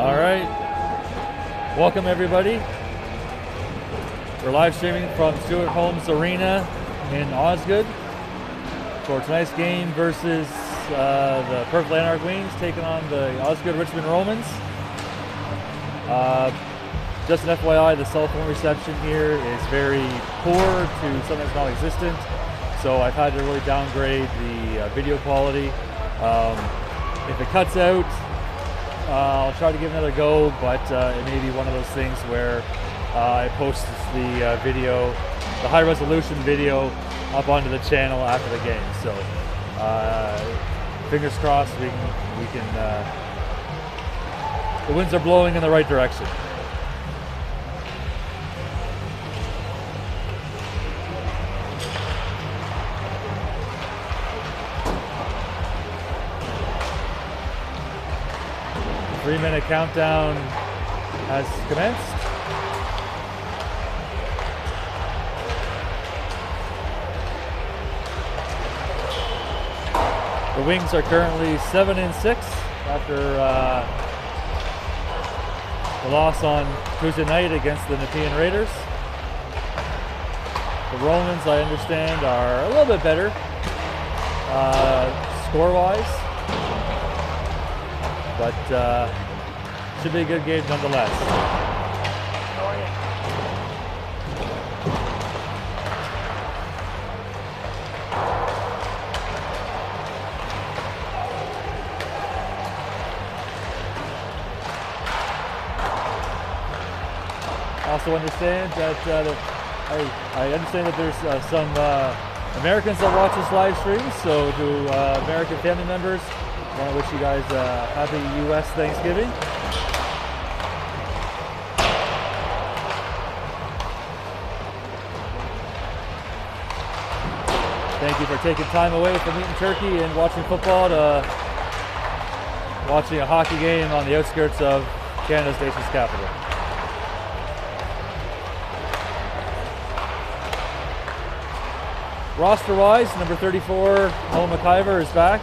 All right, welcome everybody. We're live streaming from Stuart Holmes Arena in Osgoode for tonight's game versus the Purple Lanark Wings taking on the Osgoode Richmond Romans. Just an FYI, the cell phone reception here is very poor to sometimes non-existent, so I've had to really downgrade the video quality. If it cuts out, I'll try to give it another go, but it may be one of those things where I post the video, the high resolution video, up onto the channel after the game. So fingers crossed we can the winds are blowing in the right direction. The 3-minute countdown has commenced. The Wings are currently 7-6 after the loss on Tuesday night against the Nepean Raiders. The Romans, I understand, are a little bit better score-wise, but should be a good game nonetheless. Also understand that I understand that there's some Americans that watch this live stream, so to American family members, I want to wish you guys a happy U.S. Thanksgiving. Thank you for taking time away from eating turkey and watching football to watching a hockey game on the outskirts of Canada's nation's capital. Roster-wise, number 34, Noah McIver is back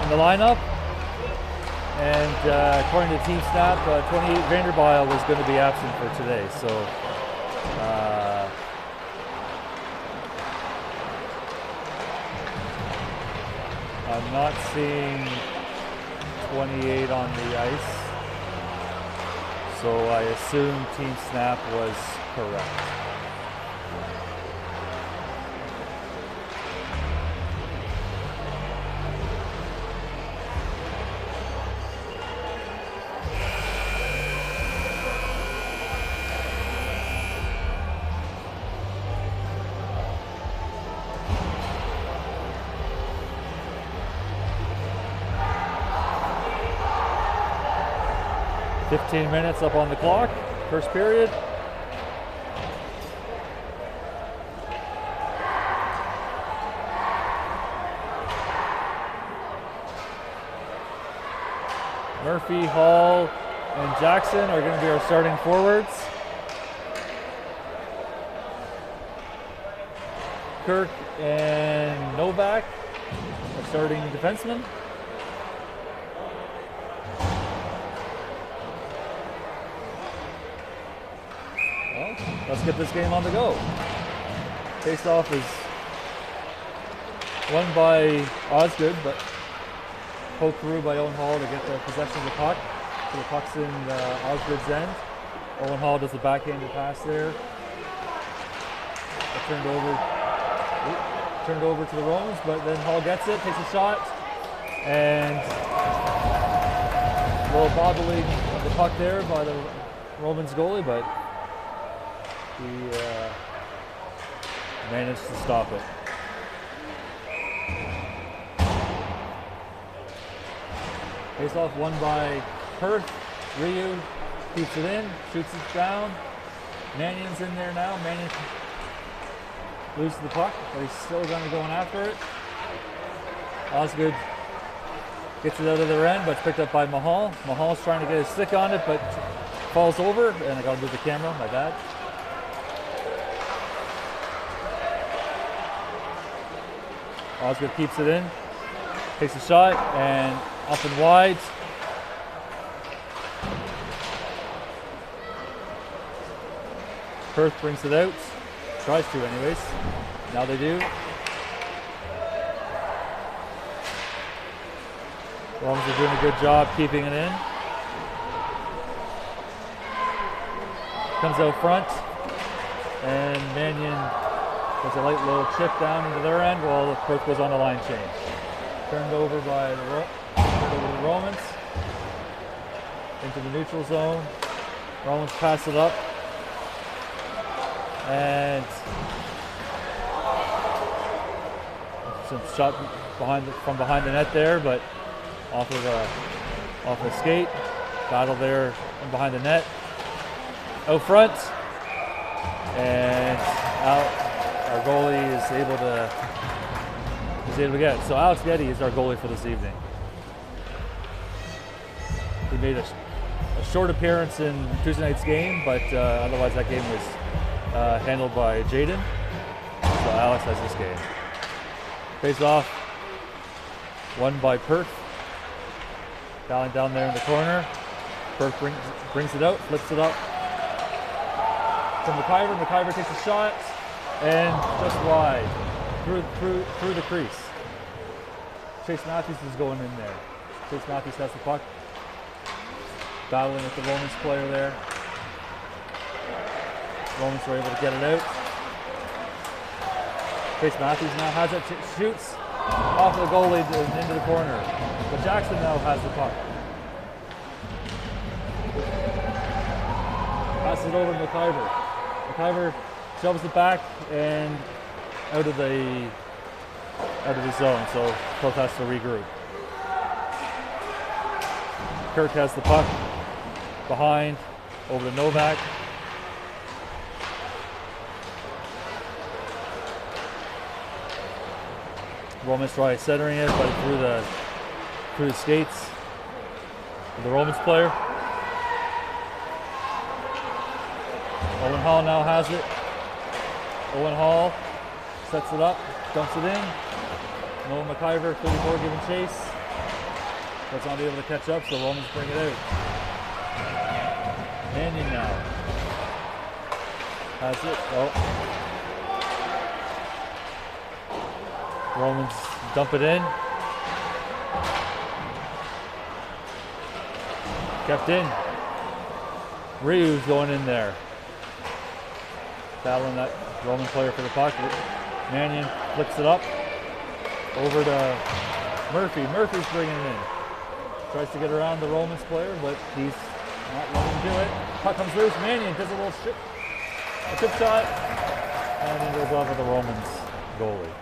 in the lineup. And according to Team Snap, 28 Vanderbile was going to be absent for today. So I'm not seeing 28 on the ice. So I assume Team Snap was correct. $15 minutes up on the clock, first period. Murphy, Hall, and Jackson are going to be our starting forwards. Kirk and Novak are starting defensemen. Let's get this game on the go. Face-off is won by Osgoode, but poked through by Owen Hall to get the possession of the puck. So the puck's in Osgoode's end. Owen Hall does the backhanded pass there. Turned over to the Romans, but then Hall gets it, takes a shot, and a little bobbling of the puck there by the Romans goalie, but he managed to stop it. Face-off won by Perth. Ryu keeps it in, shoots it down. Mannion's in there now. Mannion loses the puck, but he's still going to be going after it. Osgoode gets it out of their end, but it's picked up by Mahal. Mahal's trying to get his stick on it, but falls over, and I got to move the camera, my bad. Osgoode keeps it in, takes a shot, and up and wide. Perth brings it out. Tries to anyways. Now they do. Romans are doing a good job keeping it in. Comes out front. And Mannion does a light little chip down into their end while the Perth goes on a line change. Turned over by the Romans. Into the neutral zone. Romans pass it up. And some shot from behind the net there, but off of a skate. Battle there from behind the net. Out front. And out. Our goalie is able to get it. So Alex Getty is our goalie for this evening. He made a short appearance in Tuesday night's game, but otherwise that game was handled by Jaden. So Alex has this game. Face off, won by Perth. Battling down there in the corner. Perth brings it out, flips it up to McIver. McIver takes a shot and just wide through the crease. Chase Matthews is going in there. Chase Matthews has the puck. Battling with the Romans player there. Romans were able to get it out. Chase Matthews now has it, shoots off the goalie into the corner. But Jackson now has the puck. Passes it over to McIver. McIver shoves it back and out of the zone, so Perth has to regroup. Kirk has the puck behind over to Novak. Romans try centering it, but through the skates of the Romans player. Owen Hall now has it. Owen Hall sets it up, dumps it in. Noah McIver, 34, giving chase. That's not able to catch up, so Romans bring it out. Mannion now has it. Oh. Romans dump it in. Kept in. Ryu's going in there. Battling that Roman player for the puck. Mannion flips it up. Over to Murphy. Murphy's bringing it in. Tries to get around the Romans player, but he's not letting him do it. Puck comes loose. Mannion does a tip shot. And then goes off with the Romans goalie.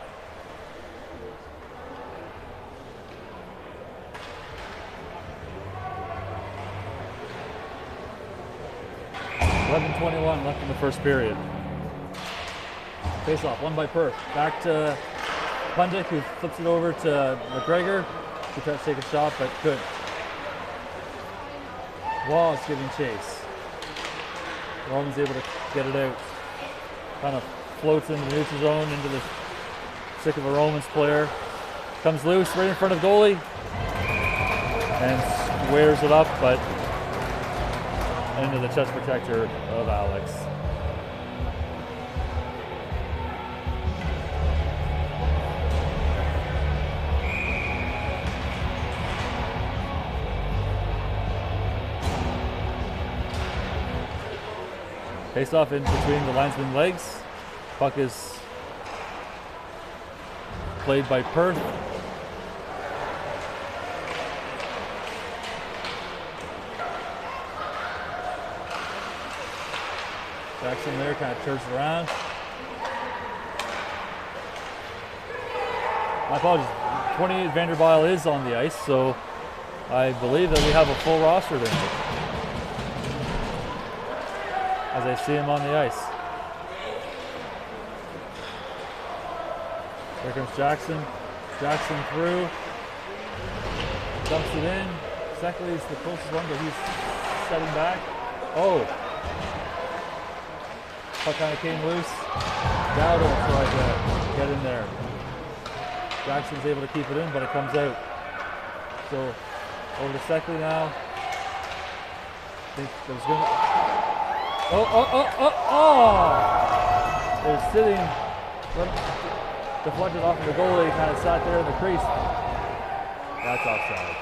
.21 left in the first period. Face off, won by Perth. Back to Pundick, who flips it over to McGregor. He tries to take a shot, but couldn't. Wallace giving chase. Roman's able to get it out. Kind of floats into the neutral zone, into the stick of a Romans player. Comes loose right in front of goalie. And squares it up, but into the chest protector of Alex. Face off in between the linesman's legs. Puck is played by Perth. Jackson there kind of turns around. My apologies. 28 Vanderbilt is on the ice, so I believe that we have a full roster tonight. As I see him on the ice. There comes Jackson. Jackson through. Dumps it in. Seckley is the closest one, but he's setting back. Oh. Puck kind of came loose. Dowdle tried to get in there. Jackson's able to keep it in, but it comes out. So over to Seckley now. I think there's going to It was sitting, deflected off of the goalie, kind of sat there in the crease. That's offside.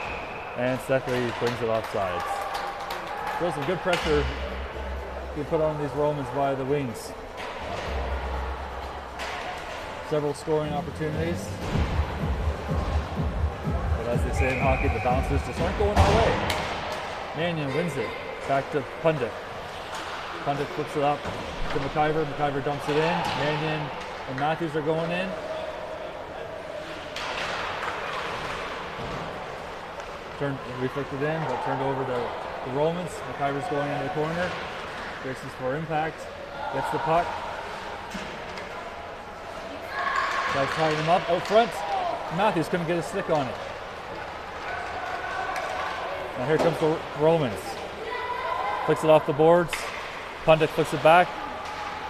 And Steckley brings it offside. Still some good pressure being put on these Romans by the wings. Several scoring opportunities. But as they say in hockey, the bounces just aren't going our way. Mannion wins it. Back to Pundit. Pundit flips it up to McIver. McIver dumps it in. Mannion and Matthews are going in. Reflected in, but turned over to the Romans. McIver's going into the corner. Braces for impact. Gets the puck. Guys tying him up out front. Matthews couldn't get a stick on it. Now here comes the Romans. Flicks it off the boards. Pundit flicks it back.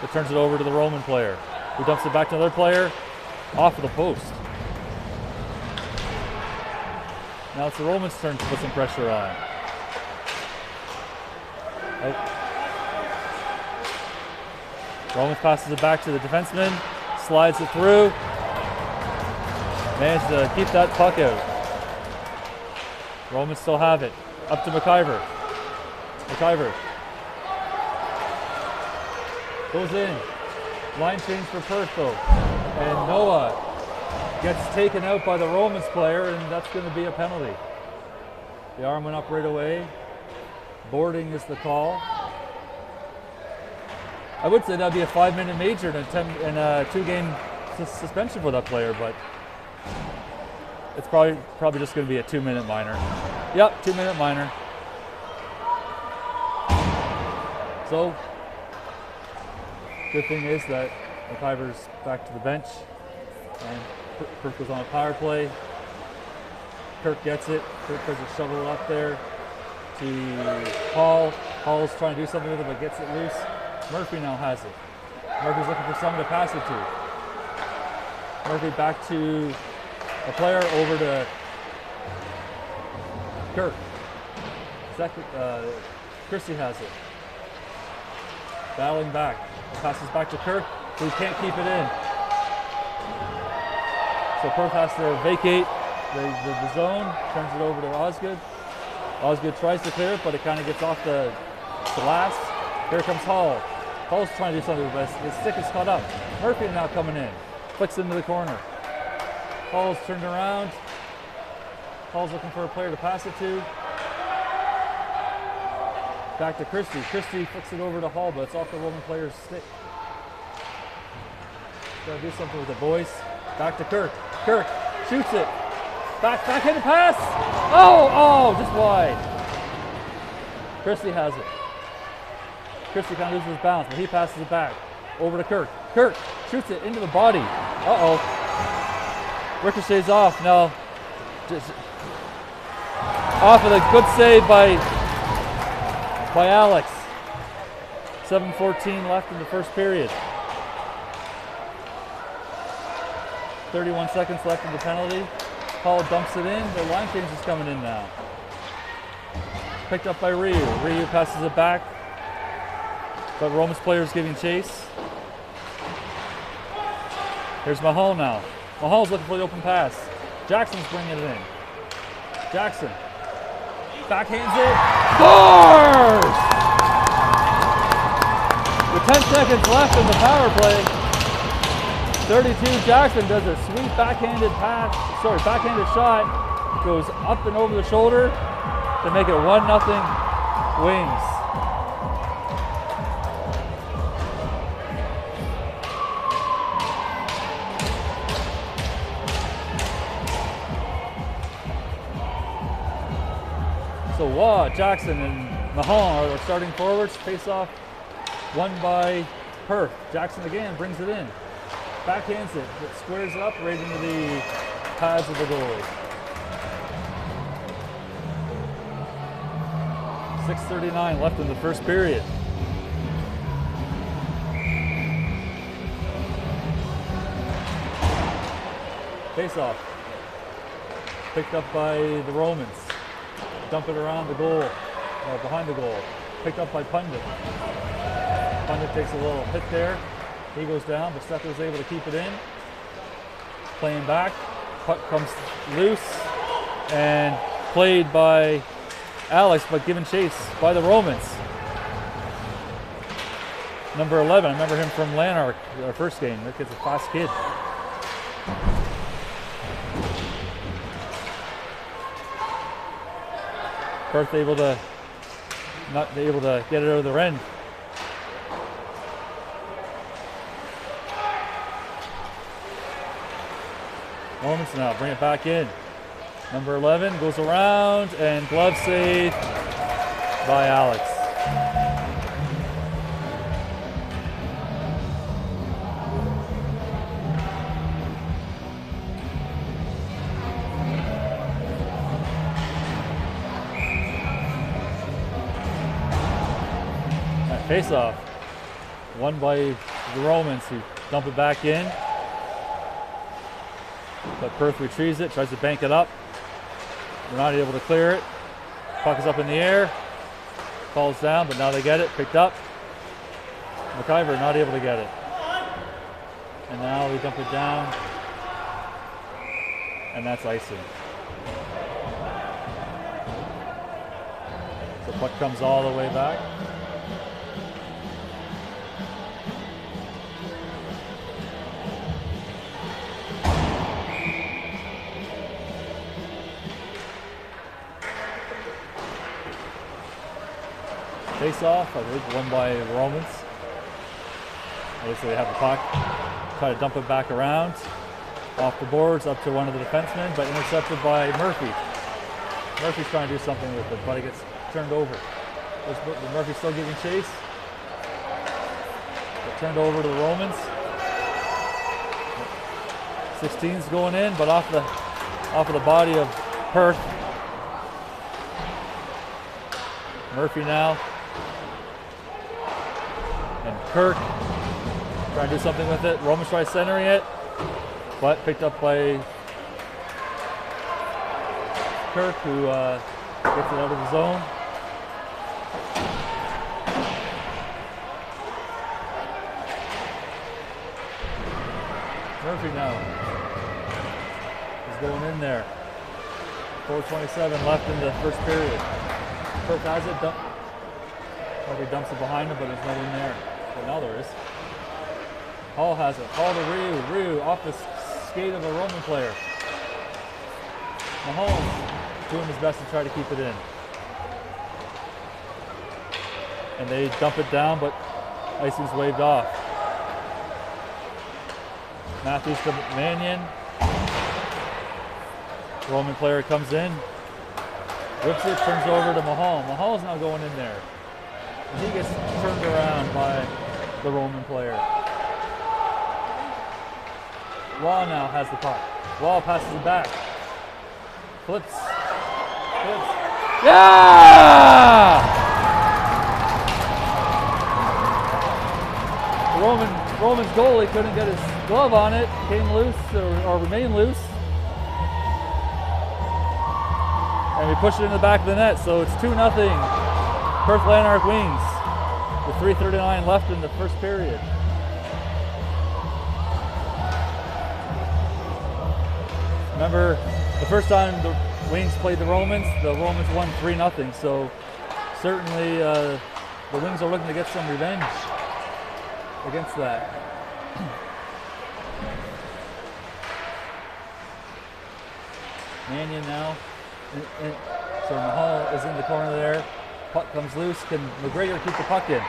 It turns it over to the Roman player, who dumps it back to another player off of the post. Now it's the Romans' turn to put some pressure on. Romans passes it back to the defenseman, slides it through, managed to keep that puck out. Romans still have it. Up to McIver. McIver goes in. Line change for Perth though. And Noah gets taken out by the Romans player, and that's going to be a penalty. The arm went up right away. Boarding is the call. I would say that'd be a 5-minute major and a 2-game suspension for that player, but it's probably just going to be a 2-minute minor. Yep, 2-minute minor. So, good thing is that McIver's back to the bench, and Kirk was on a power play. Kirk gets it. Kirk tries to shovel it up there to Hall. Hall's trying to do something with it, but gets it loose. Murphy now has it. Murphy's looking for someone to pass it to. Murphy back to a player, over to Kirk. Christie has it. Battling back. Passes back to Kirk, who can't keep it in. So Perth has to vacate the zone, turns it over to Osgoode. Osgoode tries to clear it, but it kind of gets off the glass. Here comes Hall. Hall's trying to do something, but his stick is caught up. Murphy now coming in. Flicks into the corner. Hall's turned around. Hall's looking for a player to pass it to. Back to Christie. Christie flicks it over to Hall, but it's off the Roman player's stick. Gotta do something with the boys. Back to Kirk. Kirk shoots it. Backhand pass. Oh, just wide. Christie has it. Christie kind of loses his balance, but he passes it back. Over to Kirk. Kirk shoots it into the body. Ricochets off. No. Just off of the good save by Alex. 7:14 left in the first period. 31 seconds left in the penalty. Hall dumps it in. The line change is coming in now. Picked up by Ryu. Ryu passes it back, but Romans players giving chase. Here's Mahal now. Mahal's looking for the open pass. Jackson's bringing it in. Jackson backhands it. Scores! With 10 seconds left in the power play, 32 Jackson does a sweet backhanded shot. Goes up and over the shoulder to make it 1-0 Wings. So Waugh, Jackson, and Mahon are the starting forwards. Face off won by Perth. Jackson again brings it in. Backhands it. It squares it up right into the pads of the goalie. 6:39 left in the first period. Face off. Picked up by the Romans. Dump it around the goal, behind the goal. Picked up by Pundit. Pundit takes a little hit there. He goes down, but Steph was able to keep it in. Playing back. Puck comes loose and played by Alex, but given chase by the Romans. Number 11, I remember him from Lanark, our first game. That kid's a fast kid. Perth not able to get it out of the end. Moments now, bring it back in. Number 11 goes around and glove save by Alex. Face off, won by the Romans, who dump it back in. But Perth retrieves it, tries to bank it up. They're not able to clear it. Puck is up in the air, falls down, but now they get it, picked up. McIver not able to get it. And now we dump it down, and that's icing. So puck comes all the way back. Face off, I think, won by the Romans. Obviously they have the puck. Try to dump it back around. Off the boards, up to one of the defensemen, but intercepted by Murphy. Murphy's trying to do something with it, but it gets turned over. Murphy's still giving chase. But turned over to the Romans. 16's going in, but off of the body of Perth. Murphy now. And Kirk trying to do something with it. Romans tries centering it, but picked up by Kirk, who gets it out of the zone. Murphy now is going in there. 4:27 left in the first period. Kirk has it. Murphy dumps it behind him, but there's no one there. But now there is. Hall has it. Hall to Ryu. Ryu off the skate of a Roman player. Mahomes doing his best to try to keep it in. And they dump it down, but icing's waved off. Matthews to Mannion. Roman player comes in. Whips it, turns over to Mahal. Mahal's now going in there. And he gets turned around by the Roman player. Law now has the puck. Law passes it back. Flips. Yeah! The Roman's goalie couldn't get his glove on it. Came loose or remained loose. And we push it in the back of the net, so it's 2-0. Perth Lanark Wings with 3:39 left in the first period. Remember, the first time the Wings played the Romans won 3-0. So certainly the Wings are looking to get some revenge against that. Mannion now. So Mahal is in the corner there. Puck comes loose. Can McGregor keep the puck in?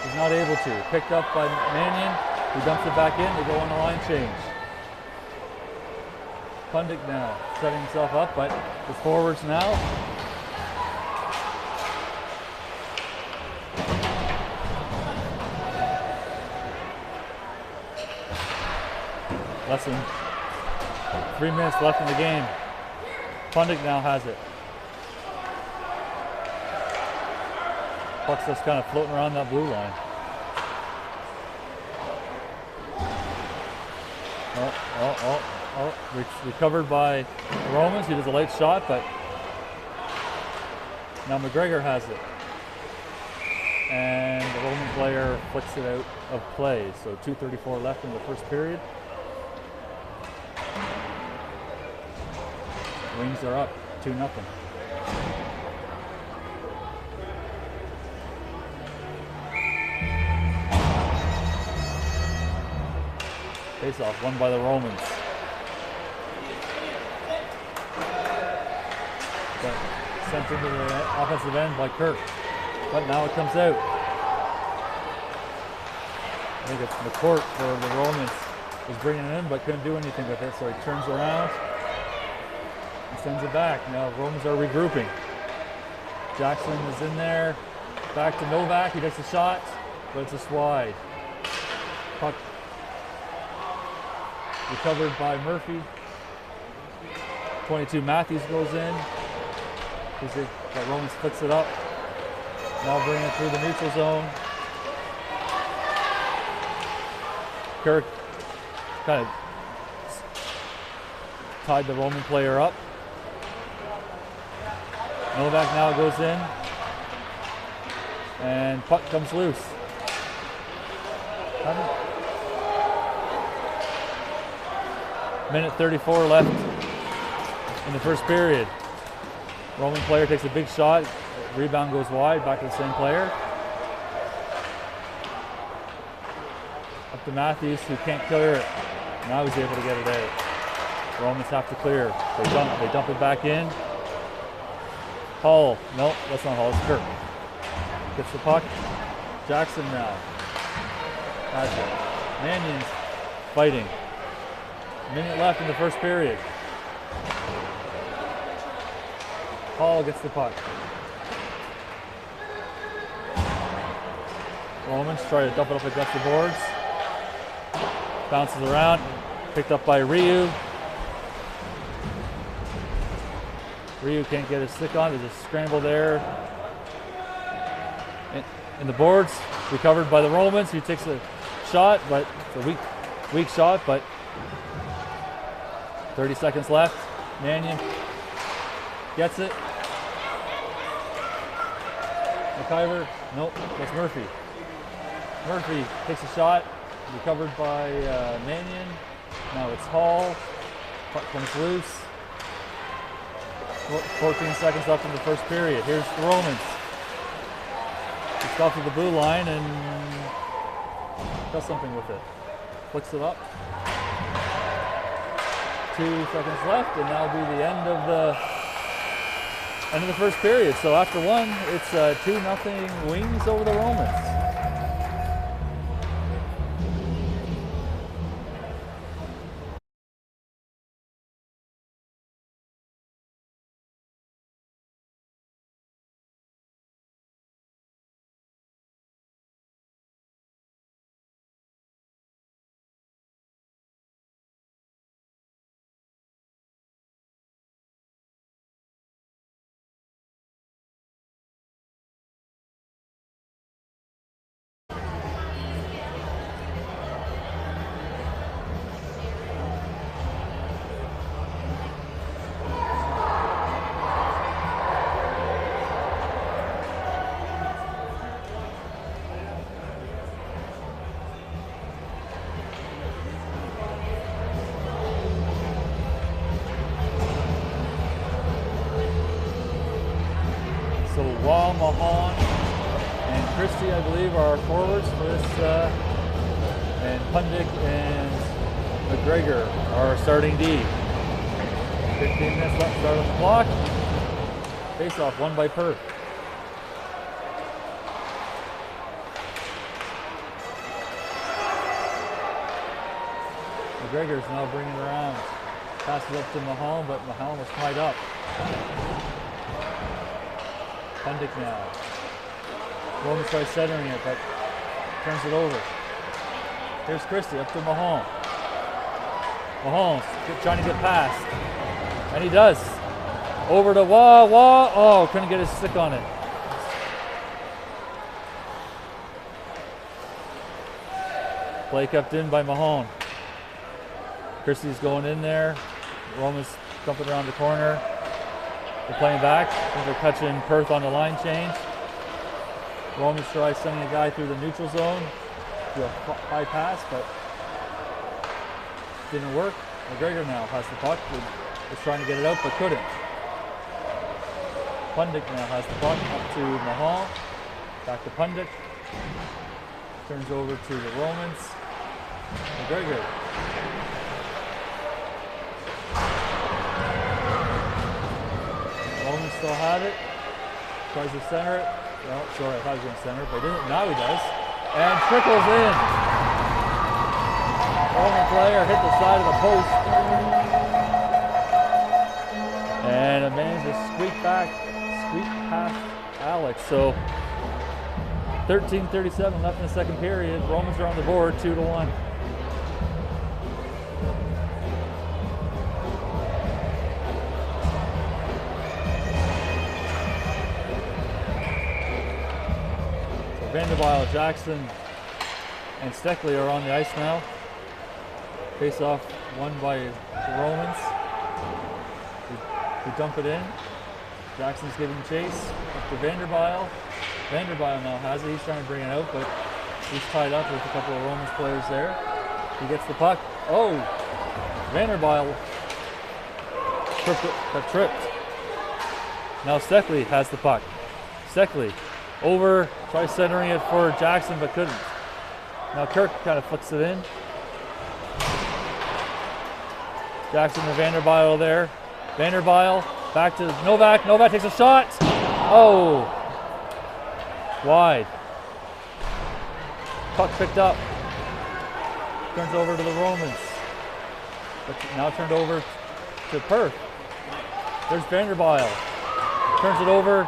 He's not able to. Picked up by Mannion. He dumps it back in. They go on the line change. Pundick now setting himself up, but the forwards now. Less than 3 minutes left in the game. Pundick now has it. Puck's just kind of floating around that blue line. Recovered by the Romans. He does a late shot, but now McGregor has it. and the Roman player flicks it out of play. So 2:34 left in the first period. Wings are up 2-0. Face off won by the Romans. But sent into the offensive end by Kirk. But now it comes out. I think it's McCourt for the Romans. Was bringing it in but couldn't do anything with it, so he turns around and sends it back. Now Romans are regrouping. Jackson is in there. Back to Novak. He takes a shot, but it's just wide. Puck recovered by Murphy. 22 Matthews goes in. The Romans flicks it up. Now bringing it through the neutral zone. Kirk kind of tied the Roman player up. Novak now goes in. And puck comes loose. Minute 34 left in the first period. Roman player takes a big shot. Rebound goes wide, back to the same player. Up to Matthews, who can't clear it. Now he's able to get it out. Romans have to clear. They dump it back in. Hall, no, that's not Hall, it's Kirk. Gets the puck. Jackson now. Has it. Mannion's fighting. Minute left in the first period. Hall gets the puck. Romans try to dump it up against the boards. Bounces around. Picked up by Ryu. Ryu can't get his stick on. There's a scramble there. In the boards. Recovered by the Romans. He takes a shot, but it's a weak shot, but 30 seconds left. Mannion gets it. McIver, nope, that's Murphy. Murphy takes a shot, recovered by Mannion. Now it's Hall. Puck comes loose. 14 seconds left in the first period. Here's the Romans. It's off to the blue line and does something with it. Flicks it up. 2 seconds left, and that'll be the end of the first period. So after one, it's 2-0 Wings over the Romans. So Wall, Mahon, and Christie, I believe, are our forwards for this, and Pundick and McGregor are our starting D. 15 minutes left, start on the clock. Face-off won by Perth. McGregor's now bringing it around. Passes up to Mahon, but Mahon was tied up. Pundick now. Romans tries centering it, but turns it over. Here's Christie up to Mahon. Mahon's trying to get past. And he does. Over to Wah. Oh, couldn't get his stick on it. Play kept in by Mahon. Christie's going in there. Romans dumping around the corner. They're playing back. I think they're catching Perth on the line change. Romans try sending a guy through the neutral zone, do a high pass, but didn't work. McGregor now has the puck, was trying to get it out, but couldn't. Pundick now has the puck, up to Mahal, back to Pundick, turns over to the Romans. McGregor. Romans still had it, tries to center it. No, sorry, I thought he was going to center it, but he didn't. Now he does. And trickles in. Roman player hit the side of the post. And it managed to squeak past Alex. So 13:37 left in the second period. Romans are on the board, 2-1. Vanderbilt, Jackson, and Steckley are on the ice now. Face off won by the Romans. We dump it in. Jackson's giving chase up to Vanderbilt. Vanderbilt now has it. He's trying to bring it out, but he's tied up with a couple of Romans players there. He gets the puck. Oh! Vanderbilt got tripped. Now Steckley has the puck. Steckley over, tries centering it for Jackson, but couldn't. Now Kirk kind of flicks it in. Jackson to Vanderbilt there. Vanderbilt back to Novak. Novak takes a shot. Oh! Wide. Puck picked up. Turns over to the Romans. But now turned over to Perth. There's Vanderbilt. Turns it over.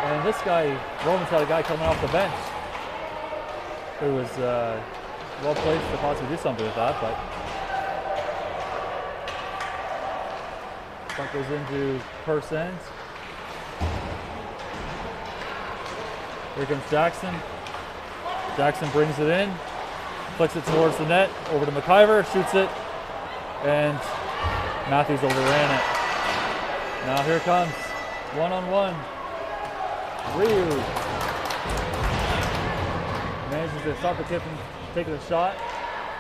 And this guy, Romans had a guy coming off the bench who was well placed to possibly do something with that, but puck goes into Perth's end. Here comes Jackson. Jackson brings it in, flicks it towards the net, over to McIver, shoots it, and Matthews overran it. Now here comes one-on-one. Ryu manages to stop the tip and take a shot,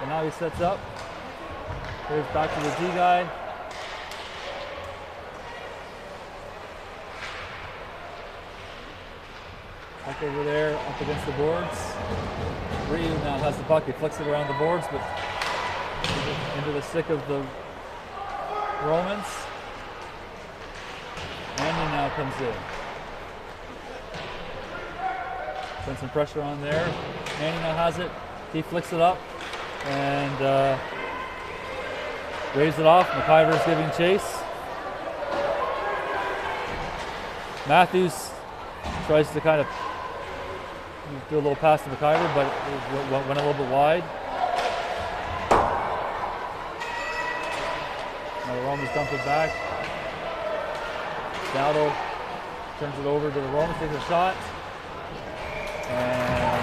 and now he sets up. Here's back to the D guy. Back over there, up against the boards. Ryu now has the puck. He flicks it around the boards, but into the stick of the Romans. Manning now comes in. Sends some pressure on there. Manning now has it. He flicks it up and waves it off. McIver is giving chase. Matthews tries to kind of do a little pass to McIver, but it went a little bit wide. Now the Romans dump it back. Dowdle turns it over to the Romans, takes a shot. And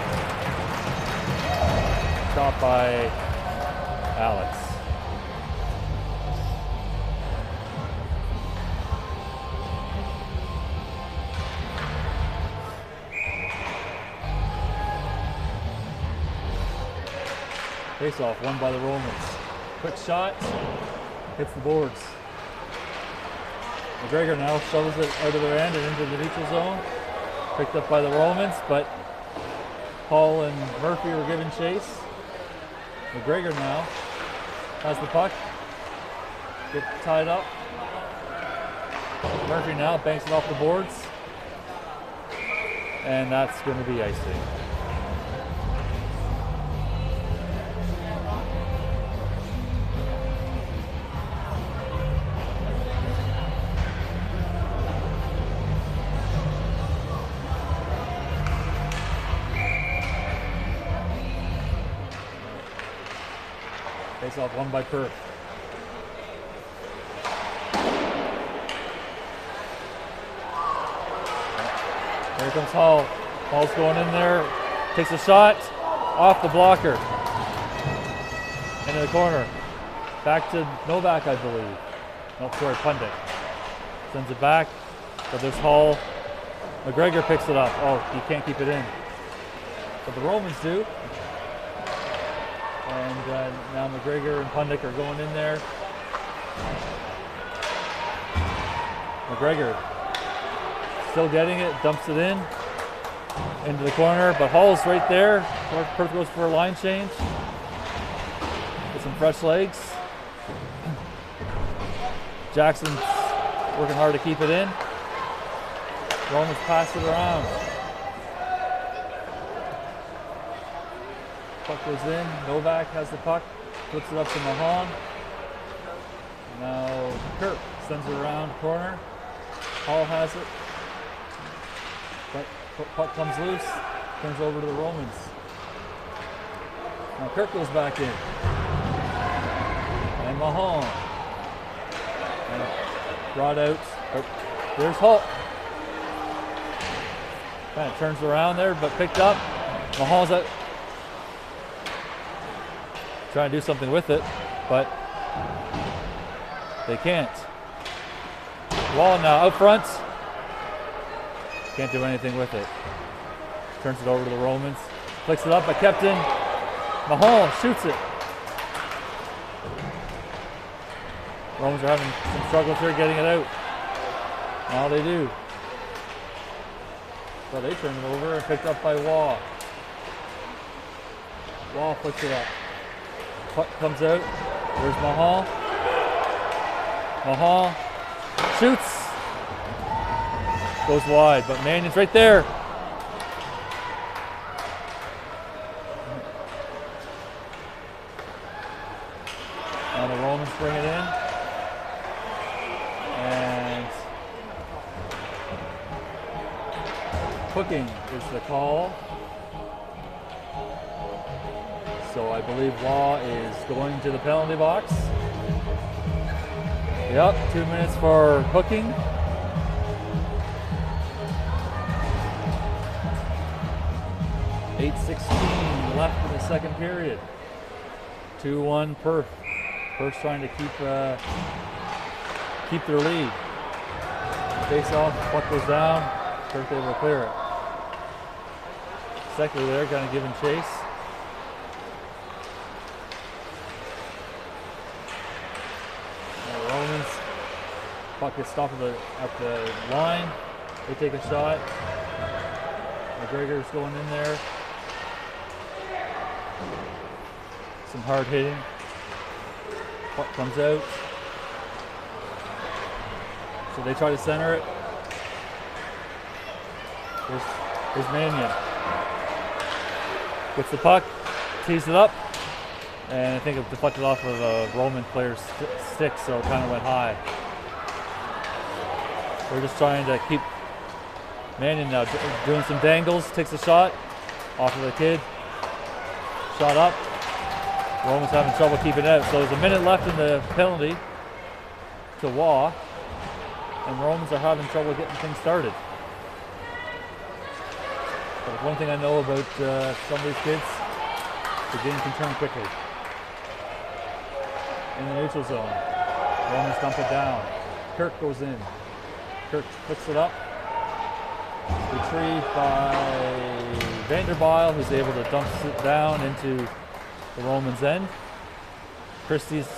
stopped by Alex. Face off won by the Romans. Quick shot, hits the boards. McGregor now shovels it out of their end and into the neutral zone. Picked up by the Romans, but Paul and Murphy were giving chase. McGregor now has the puck. Get tied up. Murphy now banks it off the boards. And that's going to be icing. Face off won by Perth. Here comes Hall. Hall's going in there, takes a shot, off the blocker. Into the corner. Back to Novak, I believe. No, sorry, Pundick. sends it back, but there's Hall. McGregor picks it up. Oh, he can't keep it in. But the Romans do. And now McGregor and Pundick are going in there. McGregor still getting it, dumps it in into the corner, but Hall's right there. Perth goes for a line change. Get some fresh legs. Jackson's working hard to keep it in. Romans pass it around. Puck goes in. Novak has the puck, flips it up to Mahan. Now Kirk sends it around corner. Hall has it. Puck comes loose, turns over to the Romans. Now Kirk goes back in. And Mahan. And brought out. Oh, there's Hall. Kind of turns around there, but picked up. Mahan's out. Trying to do something with it, but they can't. Wall now out front. Can't do anything with it. Turns it over to the Romans. Flicks it up, but kept in. Mahal shoots it. Romans are having some struggles here getting it out. Now they do. So they turn it over and picked up by Waugh. Waugh flicks it up. Puck comes out. There's Mahal. Mahal shoots. Goes wide, but Mannion's right there. Now the Romans bring it in. And hooking is the call. So I believe Waugh is going to the penalty box. Yep, 2 minutes for hooking. .8:16 left in the second period. 2-1 Perth. Perth's trying to keep their lead. Face off, puck goes down. Perth able to clear it. Secondly there, kind of giving chase. Now the Romans, puck gets stopped at the line. They take a shot. McGregor's going in there. Some hard hitting. Puck comes out. So they try to center it. Here's Mannion. Gets the puck, tees it up, and I think it deflected off of a Roman player's stick, so it kind of went high. We're just trying to keep Mannion now doing some dangles, takes a shot off of the kid. Shot up. Romans having trouble keeping it out. So there's a minute left in the penalty to Waugh, and Romans are having trouble getting things started. But one thing I know about some of these kids, the game can turn quickly. In the neutral zone, Romans dump it down. Kirk goes in. Kirk picks it up. Retrieved by Vanderbile, who's able to dump it down into the Romans' end. Christie's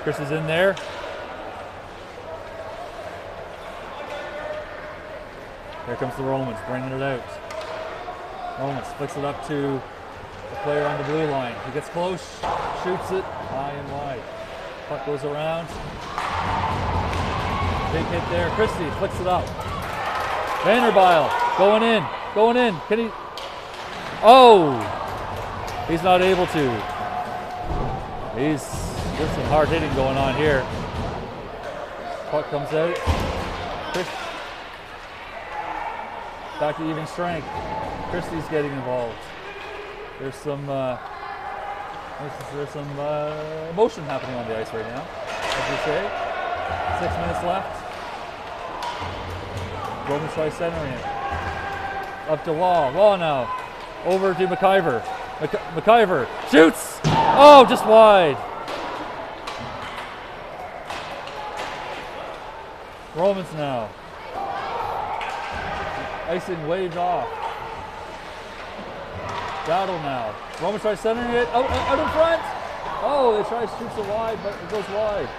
in there. Here comes the Romans, bringing it out. Romans flicks it up to the player on the blue line. He gets close, shoots it high and wide. Puck goes around. Big hit there. Christie flicks it up. Vanderbile going in. Can he? Oh! He's not able to. There's some hard hitting going on here. Puck comes out. Back to even strength. Christie's getting involved. There's some motion happening on the ice right now, as we say. 6 minutes left. Romans try centering it. Up to Waugh. Waugh now. Over to McIver. McIver shoots! Oh, just wide. Romans now. Icing waved off. Battle now. Romans tries centering it. Oh, out in front. Oh, they try to shoot it wide, but it goes wide.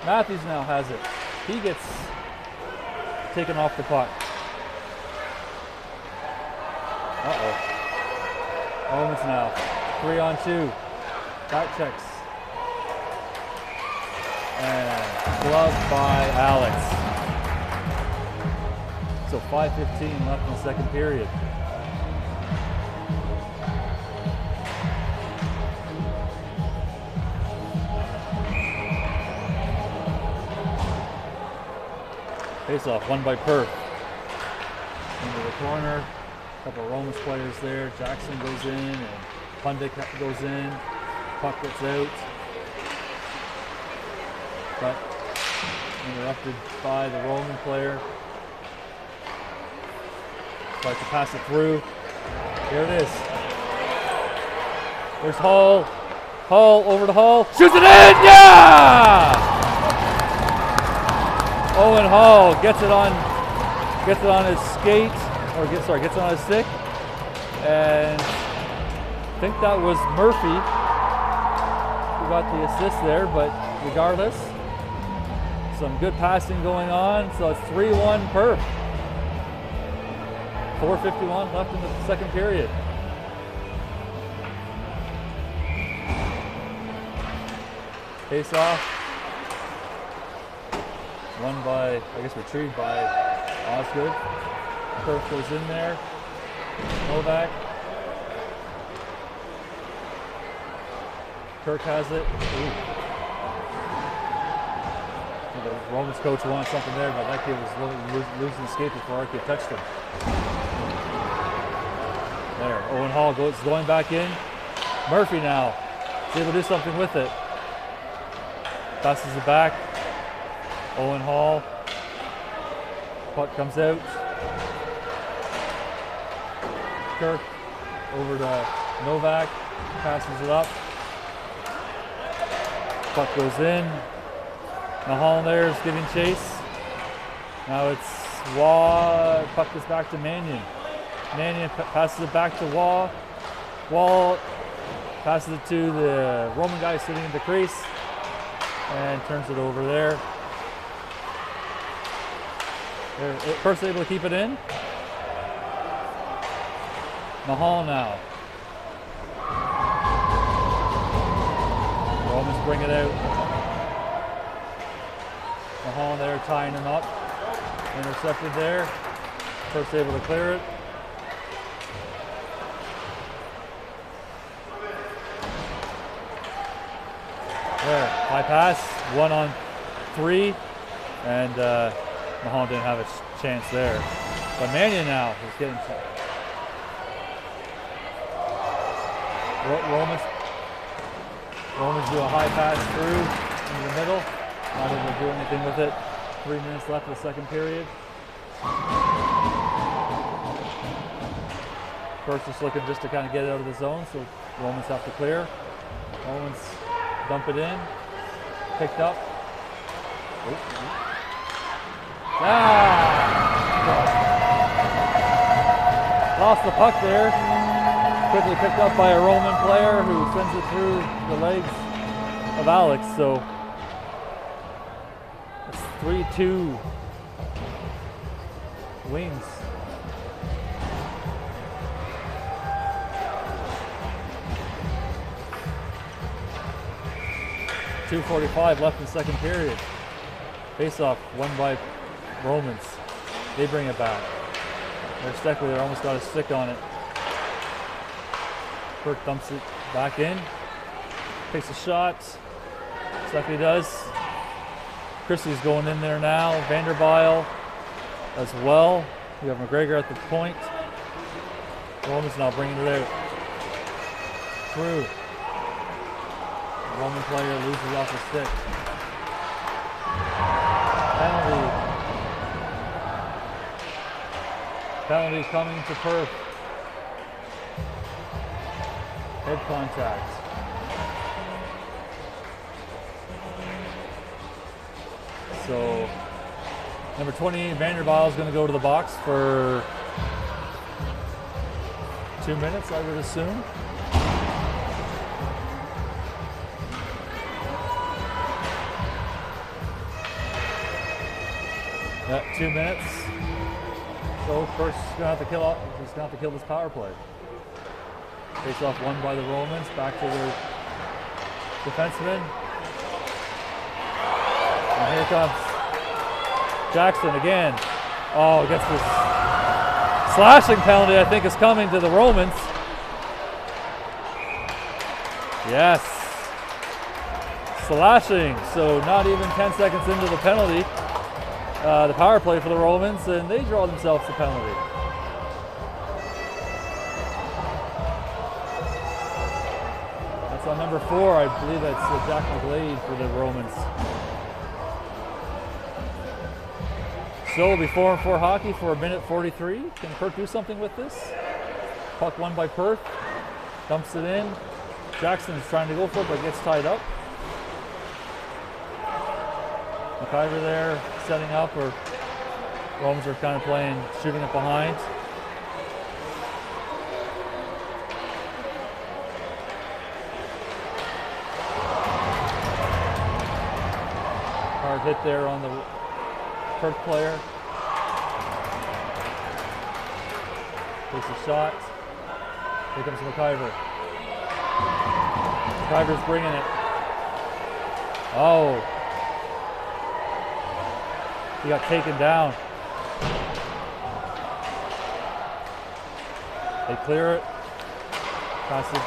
Matthews now has it. He gets taken off the puck. Uh-oh. Romans now. 3-on-2. Back checks. And gloved by Alex. So 5:15 left in the second period. Face off, won by Perth. Into the corner. A couple of Romans players there. Jackson goes in and Pundit goes in. Puck gets out. But interrupted by the Roman player. Tries to pass it through. Here it is. There's Hall. Hall over to Hall. Shoots it in! Yeah! Owen Hall gets it on his skate, or gets it on his stick, and I think that was Murphy who got the assist there. But regardless, some good passing going on. So it's 3-1 Perth. 4:51 left in the second period. Face off. Won by, I guess retrieved by Osgoode. Perth goes in there. Novak. Kirk has it. Ooh. The Romans coach wanted something there, but that kid was losing the skate before our kid touched him. There, Owen Hall going back in. Murphy now is able to do something with it. Passes it back. Owen Hall. Puck comes out. Kirk over to Novak. Passes it up. Puck goes in. Mahal there is giving chase. Now it's Waugh. Puck is back to Mannion. Mannion passes it back to Waugh. Waugh passes it to the Roman guy sitting in the crease and turns it over there. They're first able to keep it in. Mahal now. Romans bring it out. Mahal there tying him up. Intercepted there. First able to clear it. There, high pass, 1-on-3, and Mahal didn't have a chance there. But Mannion now is getting Romans do a high pass through in the middle. Not able to do anything with it. 3 minutes left of the second period. First just looking just to kind of get it out of the zone, so Romans have to clear. Romans dump it in. Picked up. Lost the puck there. Quickly picked up by a Roman player who sends it through the legs of Alex. So it's 3-2 Wings. .245 left in the second period. Face-off won by Romans. They bring it back. There's Steckley there, almost got a stick on it. Kirk dumps it back in. Takes a shot. Steckley does. Christie's going in there now. Vanderbile as well. We have McGregor at the point. Romans now bringing it out. Through. The Roman player loses off the stick. Penalty coming to Perth. Head contact. So number 20, Vanderbilt is going to go to the box for 2 minutes, I would assume. Yeah, 2 minutes. So first he's gonna have to kill this power play. Face off won by the Romans, back to the defenseman. And here comes Jackson again. Oh, gets this slashing penalty, I think, is coming to the Romans. Yes. Slashing, so not even 10 seconds into the penalty. The power play for the Romans, and they draw themselves the penalty. That's on number 4, I believe that's Jack McGlade for the Romans. So it'll be 4-on-4 hockey for 1:43. Can Perth do something with this? Puck won by Perth. Dumps it in. Jackson's trying to go for it, but gets tied up. McIver there setting up, or Romans are kind of playing, shooting it behind. Hard hit there on the Perth player. Takes a shot. Here comes McIver. McIver's bringing it. Oh. He got taken down. They clear it. Pass it.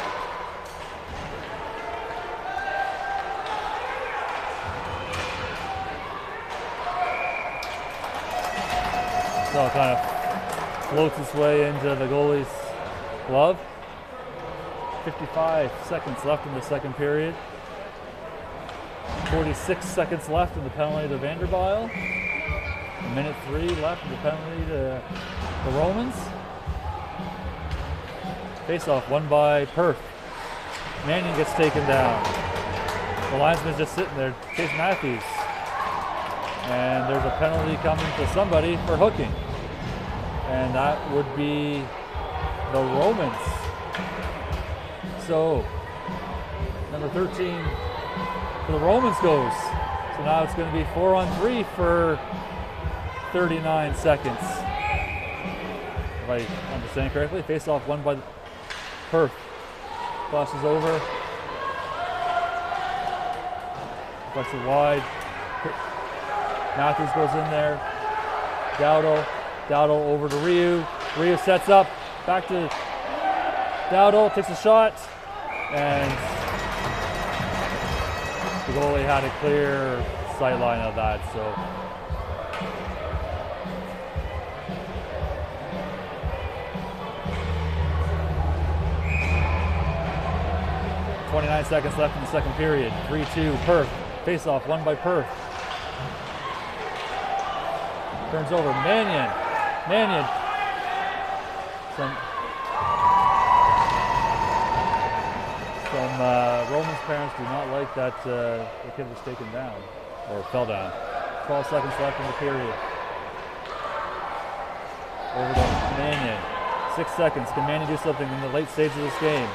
So it kind of floats its way into the goalie's glove. 55 seconds left in the second period. 46 seconds left in the penalty to Vanderbilt. 1:03 left in the penalty to the Romans. Face-off won by Perth. Mannion gets taken down. The linesman's just sitting there, Chase Matthews. And there's a penalty coming to somebody for hooking. And that would be the Romans. So, number 13 for the Romans goes. So now it's going to be 4-on-3 for 39 seconds. If I understand correctly, face-off won by Perth. Flashes over. Flex it wide. Matthews goes in there. Dowdle over to Ryu. Ryu sets up. Back to Dowdle. Takes a shot. And the goalie had a clear sight line of that. So 29 seconds left in the second period. 3-2 Perth. Face-off won by Perth. Turns over. Mannion. Some Romans parents do not like that the kid was taken down, or fell down. 12 seconds left in the period. Over to Mannion. 6 seconds. Can Mannion do something in the late stage of this game?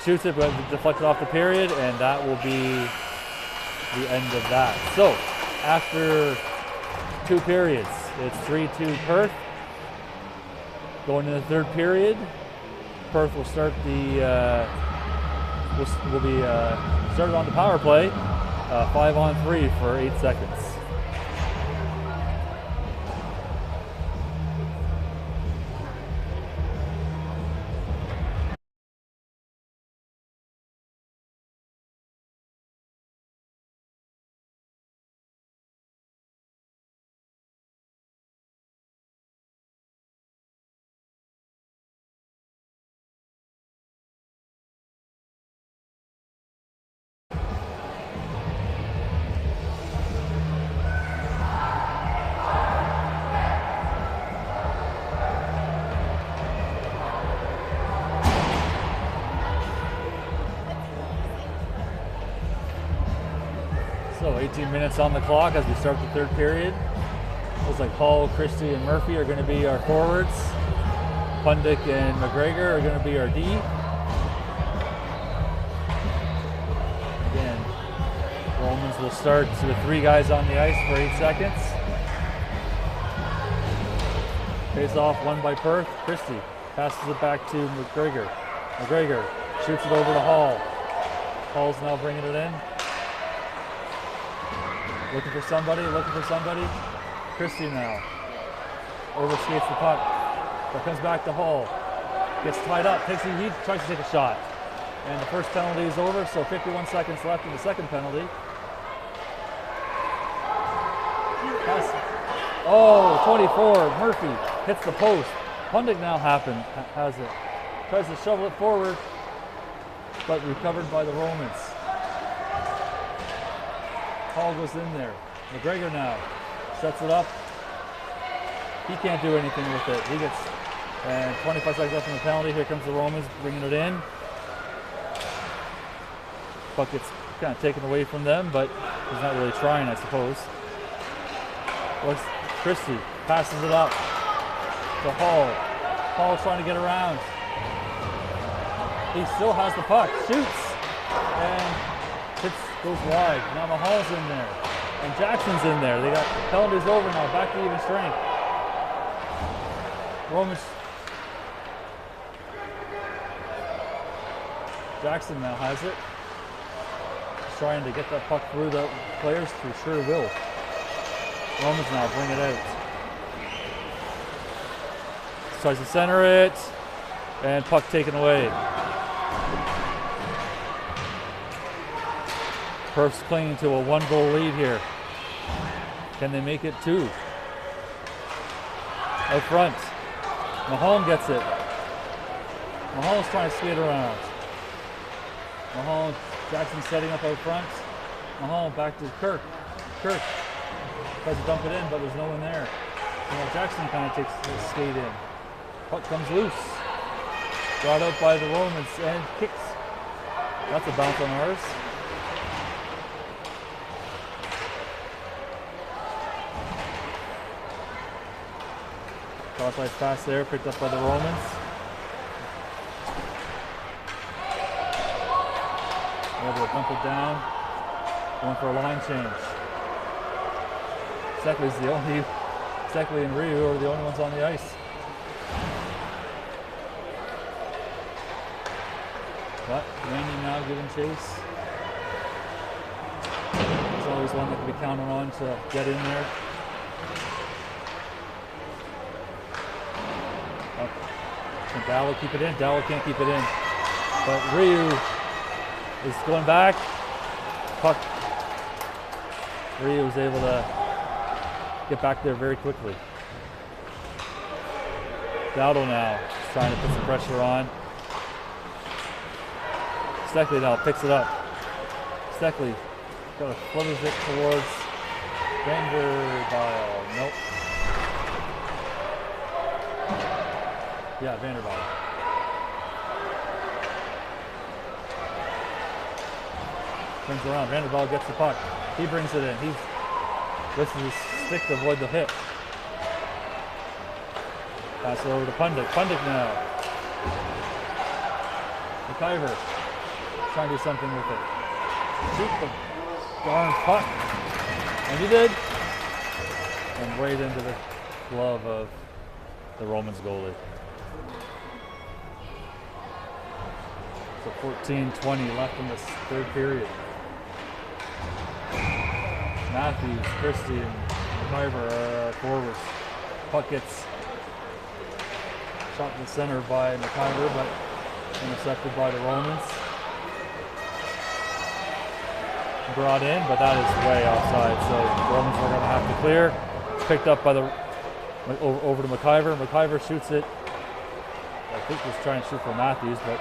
Shoots it, but deflected off the period, and that will be the end of that. So, after 2 periods, it's 3-2 Perth. Going into the third period, Perth will start will be started on the power play, 5-on-3 for 8 seconds. So 18 minutes on the clock as we start the third period. Looks like Hall, Christie, and Murphy are going to be our forwards. Pundick and McGregor are going to be our D. Again, Romans will start with 3 guys on the ice for 8 seconds. Face off, won by Perth. Christie passes it back to McGregor. McGregor shoots it over to Hall. Hall's now bringing it in. Looking for somebody. Christie now. Overskates the puck. That comes back to Hall. Gets tied up. He tries to take a shot. And the first penalty is over, so 51 seconds left in the second penalty. Oh, 24. Murphy hits the post. Pundick now has it. Tries to shovel it forward, but recovered by the Romans. Hall goes in there. McGregor now sets it up. He can't do anything with it. He gets, and 25 seconds left in the penalty. Here comes the Romans bringing it in. Puck gets kind of taken away from them, but he's not really trying, I suppose. Christie passes it up to Hall. Hall's trying to get around. He still has the puck, shoots, and goes wide. Now Mahal's in there, and Jackson's in there. They got penalties over now, back to even strength. Romans. Jackson now has it. He's trying to get that puck through the players, who sure will. Romans now bring it out. Tries to center it, and puck taken away. Perf's clinging to a 1-goal lead here. Can they make it 2? Out front. Mahone gets it. Mahone's trying to skate around. Mahone, Jackson setting up out front. Mahone back to Kirk. Kirk tries to dump it in, but there's no one there. Jackson kind of takes the skate in. Puck comes loose. Brought out by the Romans and kicks. That's a bounce on ours. Cross-ice pass there, picked up by the Romans. Able to dump it down. Going for a line change. Seckley and Ryu are the only ones on the ice. But Randy now giving chase. There's always one that can be counted on to get in there. Can Dowell keep it in? Dowell can't keep it in. But Ryu is going back. Puck. Ryu was able to get back there very quickly. Dowdle now trying to put some pressure on. Steckley now picks it up. Steckley kind of flutters it towards Vanderbilt. Nope. Yeah, Vanderbilt. Turns around. Vanderbilt gets the puck. He brings it in. He lifts his stick to avoid the hit. Pass it over to Pundick. Pundick now. McIver trying to do something with it. Shoot the darn puck. And he did. And right into the glove of the Romans goalie. So 14-20 left in this third period. Matthews, Christie, and McIver are forwards. Puck gets shot in the center by McIver, but intercepted by the Romans. Brought in, but that is way offside, so the Romans are going to have to clear. Picked up by the over to McIver. McIver shoots it. I think he was trying to shoot for Matthews, but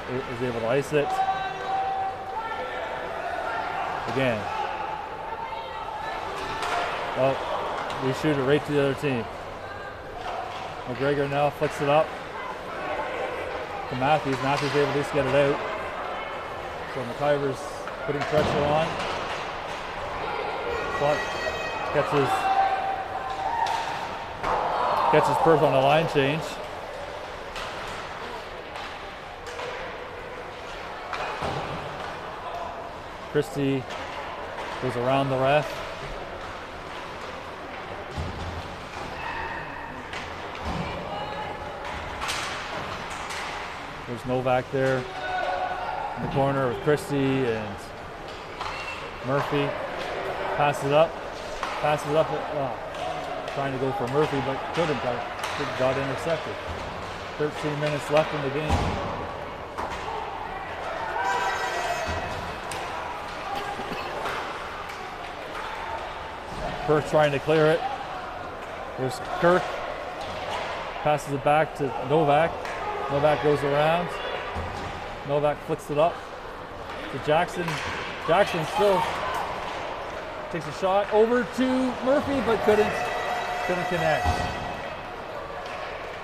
is able to ice it. Again. Oh, we shoot it right to the other team. McGregor now flicks it up to Matthews. Matthews able to just get it out. So McIver's putting pressure on. But catches Perth on a line change. Christie goes around the ref. There's Novak there in the corner with Christie and Murphy. Passes it up, trying to go for Murphy, but couldn't, got intercepted. 13 minutes left in the game. Perth trying to clear it. There's Kirk, passes it back to Novak. Novak goes around. Novak flicks it up to Jackson. Jackson still takes a shot over to Murphy, but couldn't connect.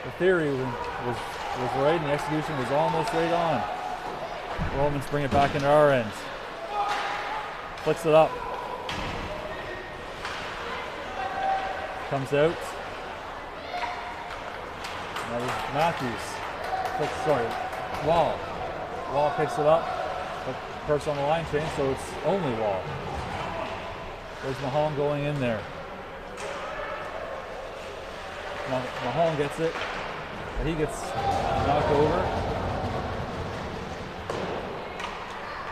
The theory was right, and the execution was almost right on. Romans bring it back into our end. Flicks it up. Comes out. That was Matthews. Wall. Wall picks it up. But Perth's on the line change, so it's only Wall. There's Mahone going in there. Mahone gets it, but he gets knocked over.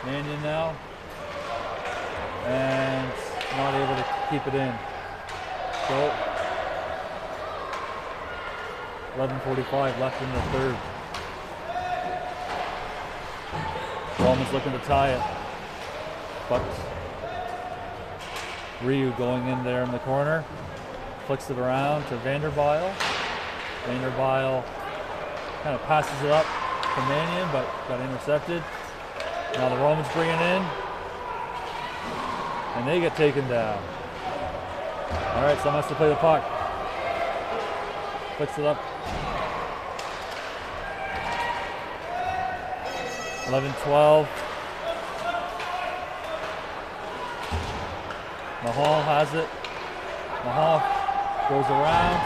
Mannion now, and not able to keep it in. So 11:45 left in the third. Romans looking to tie it, but Ryu going in there in the corner, flicks it around to Vanderbile. Vanderbile kind of passes it up to Mannion, but got intercepted. Now the Romans bring it in, and they get taken down. All right, someone has to play the puck. Flicks it up. 11-12. Mahal has it. Mahal goes around.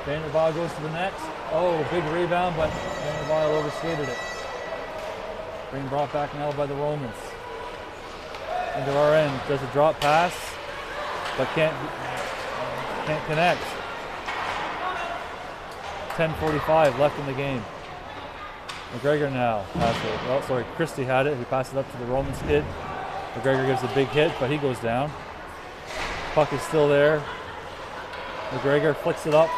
Vanderbile goes to the net. Oh, big rebound, but Vanderbile overskated it. Being brought back now by the Romans. Into our end. Does a drop pass, but can't connect. 10:45 left in the game. McGregor now has it. Oh, sorry, Christie had it. He passed it up to the Romans kid. McGregor gives a big hit, but he goes down. Puck is still there. McGregor flicks it up.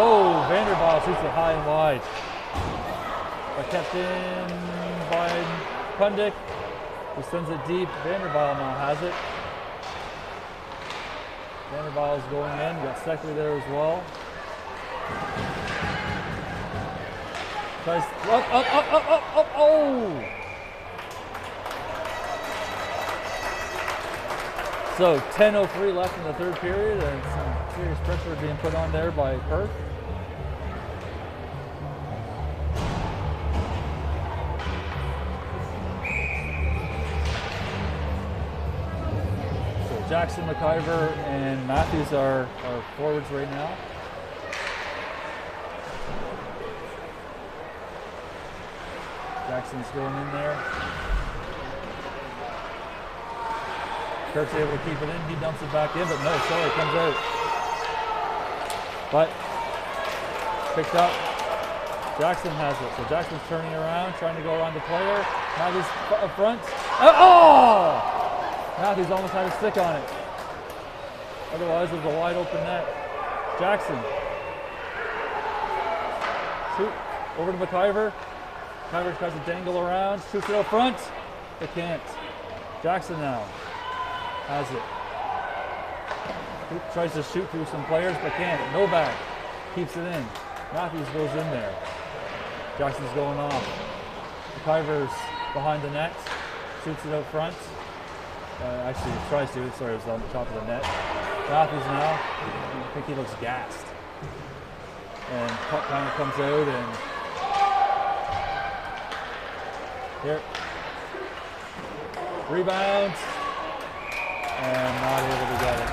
Oh, Vanderbile shoots it high and wide. But kept in by Pundick, who sends it deep. Vanderbile now has it. Vanderbile's going in. Got Steckley there as well. Tries up. Oh! So 10:03 left in the third period, and some serious pressure being put on there by Perth. So Jackson, McIver, and Matthews are forwards right now. Jackson's going in there. Kirk's able to keep it in. He dumps it back in, but no, sorry, it comes out. But picked up. Jackson has it. So Jackson's turning around, trying to go around the player. Matthews up front. Oh! Matthews almost had a stick on it. Otherwise, it was a wide open net. Jackson. Shoot. Over to McIver. McIver tries to dangle around. Shoots it up front. They can't. Jackson now has it. He tries to shoot through some players, but can't. Novak keeps it in. Matthews goes in there. Jackson's going off. McIver's behind the net. Shoots it out front. Actually, tries to. Sorry, it was on the top of the net. Matthews now. I think he looks gassed. And puck kind of comes out and here. Rebound. And not able to get it.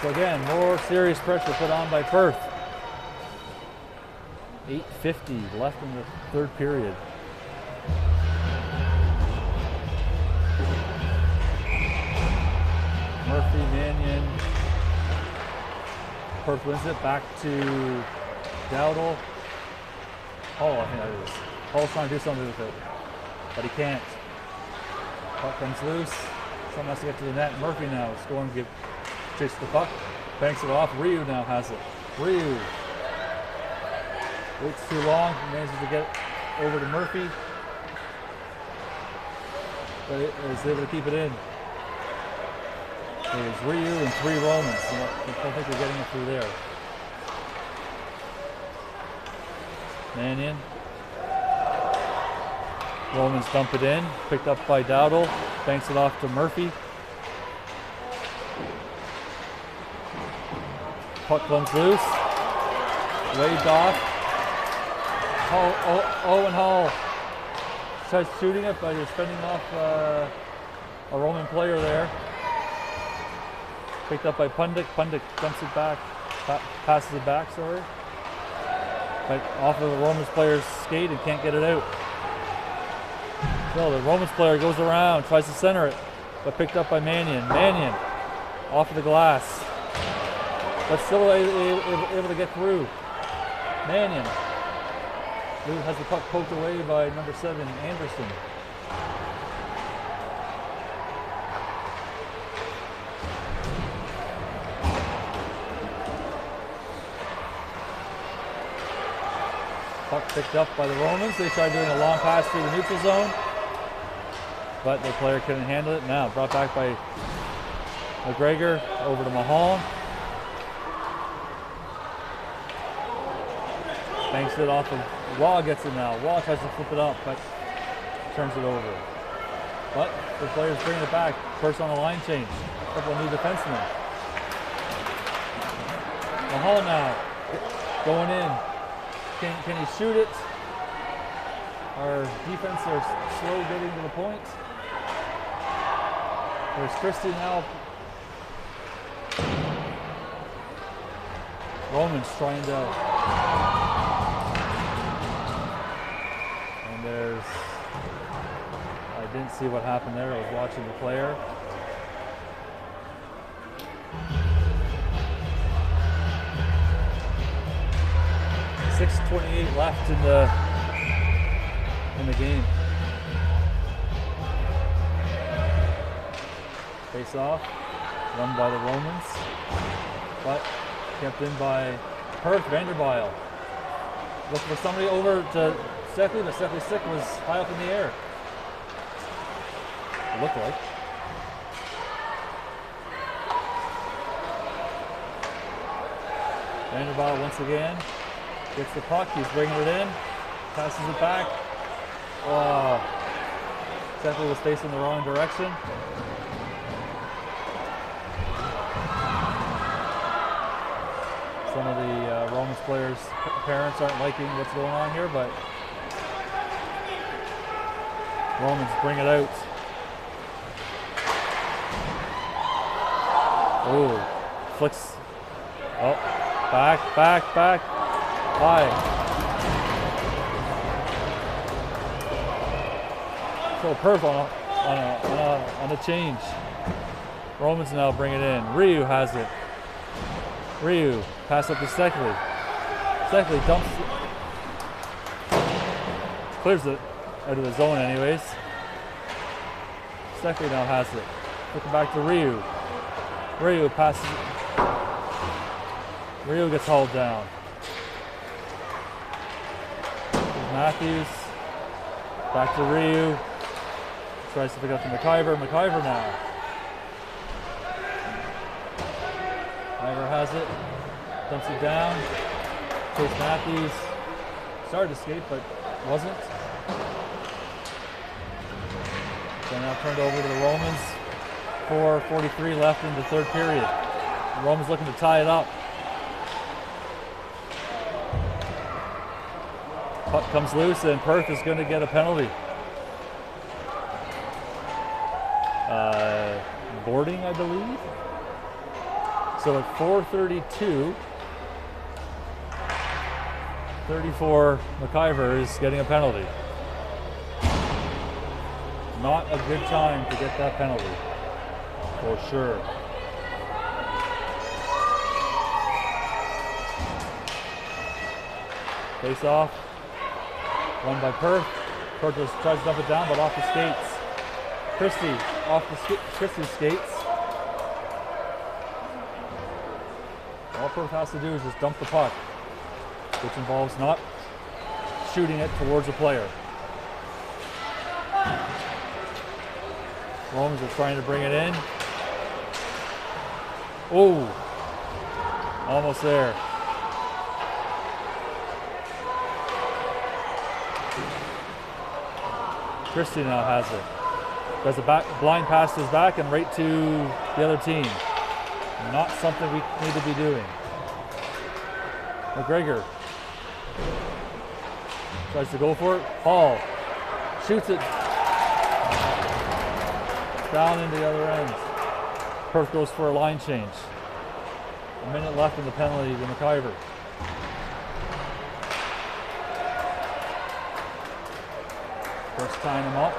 So again, more serious pressure put on by Perth. 8:50 left in the third period. Murphy, Mannion. Perth wins it back to Dowdle. Hall, I think that is. Hall's trying to do something with it, but he can't. Puck comes loose. Someone has to get to the net. Murphy now scoring, chase the puck, banks it off. Ryu now has it. Ryu waits too long, manages to get over to Murphy, but it is able to keep it in. There's Ryu and 3 Romans. I don't think they're getting it through there. Mannion. Romans dump it in, picked up by Dowdle, banks it off to Murphy. Puck comes loose, waved off. Owen Hall tries shooting it, but he's fending off a Roman player there. Picked up by Pundit. Pundit dumps it back, passes it back, sorry. But off of the Romans player's skate and can't get it out. So the Romans player goes around, tries to center it, but picked up by Mannion. Mannion off of the glass, but still able to get through. Mannion has the puck poked away by number 7, Anderson. Puck picked up by the Romans. They tried doing a long pass through the neutral zone, but the player couldn't handle it. Now brought back by McGregor over to Mahone. Banks it off of Waugh, gets it now. Waugh tries to flip it up, but turns it over. But the players bring it back. First on the line change. A couple of new defensemen. Mahone now going in. Can he shoot it? Our defense are slow getting to the point. There's Christie now. Romans trying to. And there's. I didn't see what happened there. I was watching the player. .6:28 left in the game. Face off, won by the Romans, but kept in by Perth. Vanderbilt looked for somebody over to Steckley, but Steckley's stick was high up in the air. It looked like. Vanderbilt once again. Gets the puck, he's bringing it in, passes it back. Oh, Steckley was facing the wrong direction. Some of the Romans players' parents aren't liking what's going on here, but Romans bring it out. Oh, flicks. Oh, back. High. So Perth on a change. Romans now bring it in. Ryu has it. Ryu pass up to Steckley. Steckley dumps it. Clears it out of the zone anyways. Steckley now has it. Looking back to Ryu. Ryu passes. Ryu gets hauled down. Matthews, back to Ryu, tries to pick up to McIver. McIver now. McIver has it, dumps it down. Chase Matthews started to skate, but wasn't. So now turned over to the Romans. 4:43 left in the third period. The Romans looking to tie it up. Puck comes loose and Perth is going to get a penalty. Boarding, I believe. So at 4:32, 34 McIver is getting a penalty. Not a good time to get that penalty, for sure. Face off, won by Perth. Perth just tries to dump it down, but off the skates. Christie off the Christie's skates. All Perth has to do is just dump the puck, which involves not shooting it towards a player. Romans are trying to bring it in. Oh, almost there. Christie now has it. Does a blind pass to his back and right to the other team. Not something we need to be doing. McGregor tries to go for it. Hall shoots it down into the other end. Perth goes for a line change. A minute left in the penalty to McIver. First tying him up.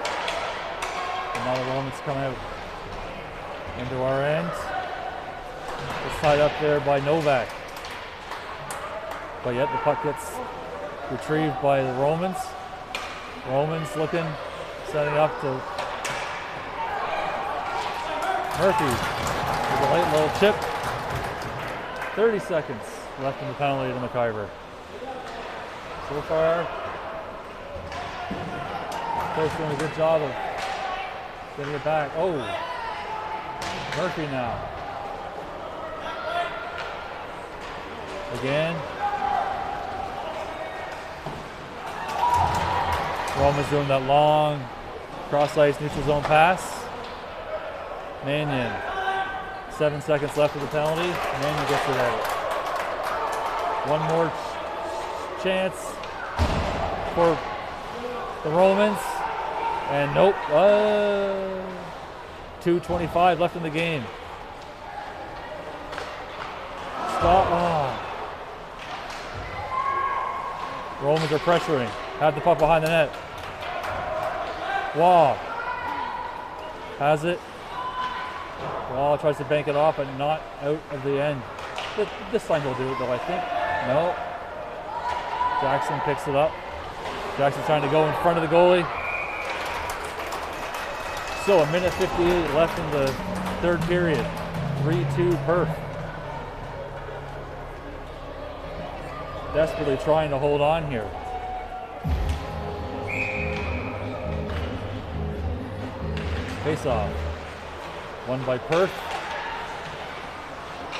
And now the Romans come out into our end. It's tied up there by Novak. But yet the puck gets retrieved by the Romans. Romans looking, setting up to Murphy with a late little chip. 30 seconds left in the penalty to McIver. So far, Perth's doing a good job of getting it back. Oh, Murphy now. Again. Romans doing that long cross-ice neutral zone pass. Mannion. 7 seconds left of the penalty. Mannion gets it out. One more chance for the Romans. And nope. 2:25 left in the game. Stop. Oh. Romans are pressuring. Had the puck behind the net. Wall has it. Wall tries to bank it off, but not out of the end. This time they'll do it though, I think. No. Jackson picks it up. Jackson trying to go in front of the goalie. So a minute 58 left in the third period. 3-2 Perth. Desperately trying to hold on here. Face off. Won by Perth,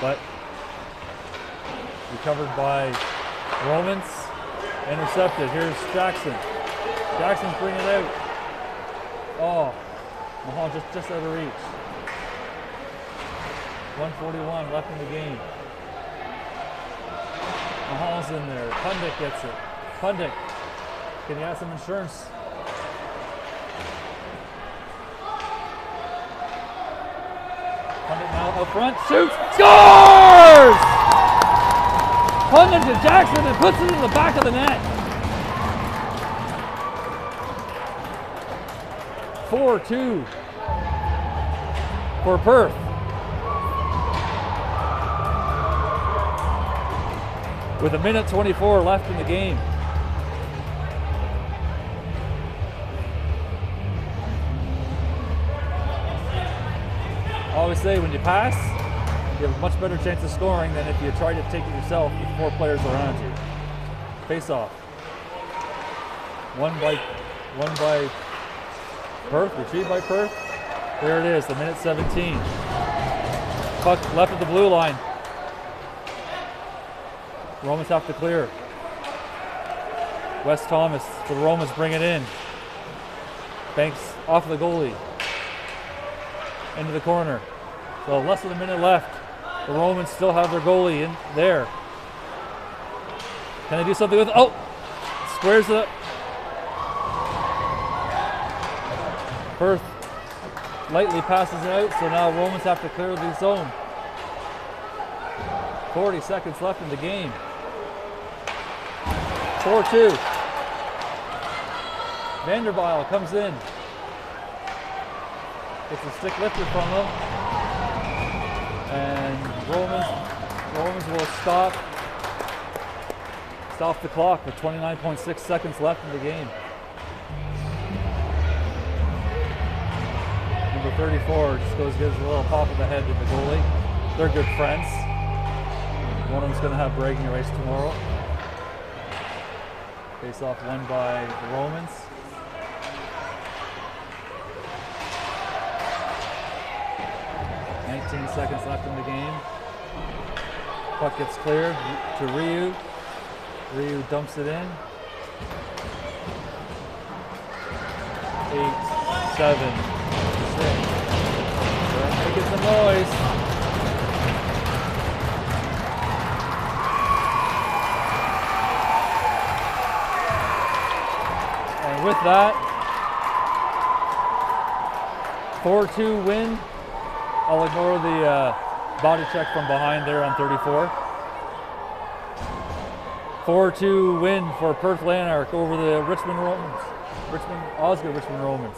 but recovered by Romans. Intercepted. Here's Jackson. Jackson's bringing it out. Oh, Mahal just out of reach. 1:41 left in the game. Mahal's in there. Pundit gets it. Pundit, can you have some insurance? Pundit now out front, shoots, scores! Pundit to Jackson and puts it in the back of the net. 4-2 for Perth. With a minute 24 left in the game. I always say when you pass, you have a much better chance of scoring than if you try to take it yourself with 4 players around you. Face off. One by Perth, retrieved by Perth. There it is, the minute 17. Puck left at the blue line. Romans have to clear. Wes Thomas for the Romans bring it in. Banks off the goalie. Into the corner. So less than a minute left. The Romans still have their goalie in there. Can they do something with it? Oh! squares it. Perth lightly passes it out, so now Romans have to clear the zone. 40 seconds left in the game. 4-2. Vanderbilt comes in. Gets a stick lifter from them. And Romans will stop the clock with 29.6 seconds left in the game. Number 34 just gives a little pop of the head to the goalie. They're good friends. One of them's going to have bragging rights tomorrow. Face off won by the Romans. Seconds left in the game. Puck gets cleared to Ryu. Ryu dumps it in. 8, 7, 6. They're making some noise. And with that, 4-2 win. I'll ignore the body check from behind there on 34. 4-2 win for Perth Lanark over the Richmond Romans. Osgoode Richmond Romans.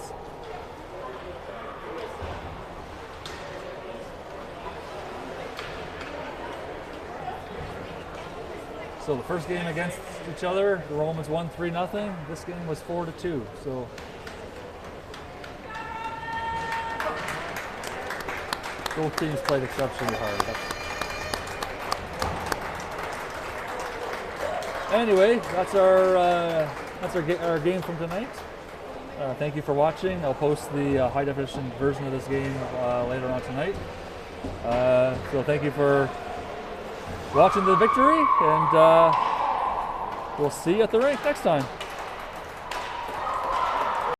So the first game against each other, the Romans won 3-0. This game was 4-2. So both teams played exceptionally hard. Anyway, that's our game from tonight. Thank you for watching. I'll post the high definition version of this game later on tonight. So thank you for watching the victory, and we'll see you at the rink next time.